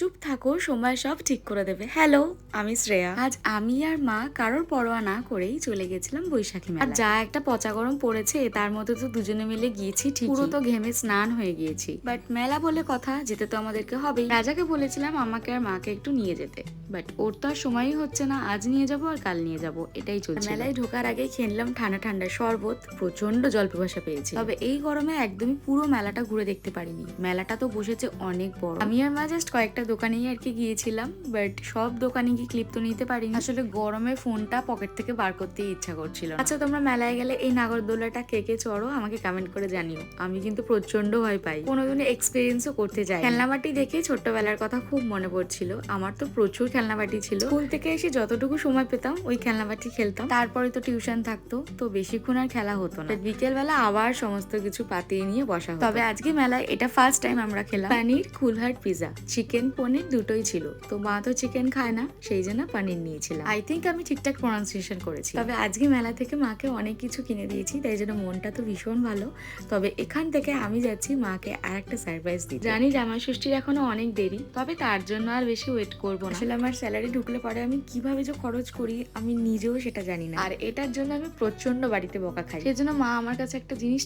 চুপ থাকো, সময় সব ঠিক করে দেবে। হ্যালো, আমি শ্রেয়া। আজ আমি আর মা কারোর পরোয়া না করেই চলে গেছিলাম বৈশাখী মেলা। যা একটা পচা গরম পড়েছে, তার মধ্যে তো দুজনে মিলে গিয়েছি ঠিক, পুরো তো ঘেমে স্নান হয়ে গিয়েছি। বাট মেলা বলে কথা, যেতে তো আমাদেরকে হবেই। রাজাকে বলেছিলাম আমাকে আর মাকে একটু নিয়ে যেতে, বাট ওর তো আর সময়ই হচ্ছে না। আজ নিয়ে যাব আর কাল নিয়ে যাব, এটাই চলছে। মেলায় ঢোকার আগে খেলাম ঠান্ডা ঠান্ডা শরবত, প্রচন্ড জল পিপাসা পেয়েছি। তবে এই গরমে একদমই পুরো মেলাটা ঘুরে দেখতে পারিনি। মেলাটা তো বসেছে অনেক বড়। আমি আর মা জাস্ট কয়েকটা দোকানেই আর কি গিয়েছিলাম, বাট সব দোকানে গিয়ে ক্লিপ তো নিতে পারিনি। আসলে গরমে ফোনটা পকেট থেকে বার করতেই ইচ্ছা করছিল না। আচ্ছা, তোমরা মেলায় গেলে এই নাগরদোলাটা কে কে চড়ো আমাকে কমেন্ট করে জানিও। আমি কিন্তু প্রচন্ড ভয় পাই, কোনোদিনও এক্সপিরিয়েন্সও করতে যাই। খেলনাবাটি দেখে ছোট্টবেলার কথা খুব মনে পড়ছিল। আমার তো প্রচুর খেলনাবাটি ছিল। স্কুল থেকে এসে যতটুকু সময় পেতাম ওই খেলনাবাটি খেলতাম। তারপরে তো টিউশন থাকতো, তো বেশিক্ষণ আর খেলা হতো না। বিকেল বেলা আবার সমস্ত কিছু পাতিয়ে নিয়ে বসা হতো। তবে আজকে মেলায় এটা ফার্স্ট টাইম আমরা খেলাম পানির কুলহাট পিজা। চিকেন পনির দুটোই ছিল, তো মা তো চিকেন খায় না, সেই জন্য পনির নিয়েছিলাম। আই থিঙ্ক আমি ঠিকঠাক প্রনাউন্সিয়েশন করেছি। তবে আজকে মেলা থেকে মাকে অনেক কিছু কিনে দিয়েছি, তাই জন্য মনটা তো ভীষণ ভালো। তবে এখান থেকে আমি যাচ্ছি মাকে আর একটা সারপ্রাইজ দিতে। জানি জামাই ষষ্ঠীর এখনো অনেক দেরি, তবে তার জন্য আর বেশি ওয়েট করবো না। আসলে আমার স্যালারি ঢুকলে পরে আমি কিভাবে যে খরচ করি আমি নিজেও সেটা জানি না, আর এটার জন্য আমি প্রচন্ড বাড়িতে বকা খাই। সেজন্য মা আমার কাছে একটা জিনিস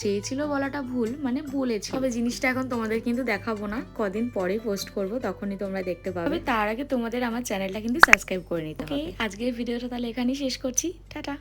চেয়েছিল বলাটা ভুল, মানে বলেছে। তবে জিনিসটা এখন তোমাদের কিন্তু দেখাবো না, কদিন পরে পোস্ট করব, তখনই তোমরা দেখতে পাবে। তবে তার আগে তোমাদের আমার চ্যানেলটা কিন্তু সাবস্ক্রাইব করে নিতে হবে। আজকের ভিডিওটা তাহলে এখানেই শেষ করছি। টাটা।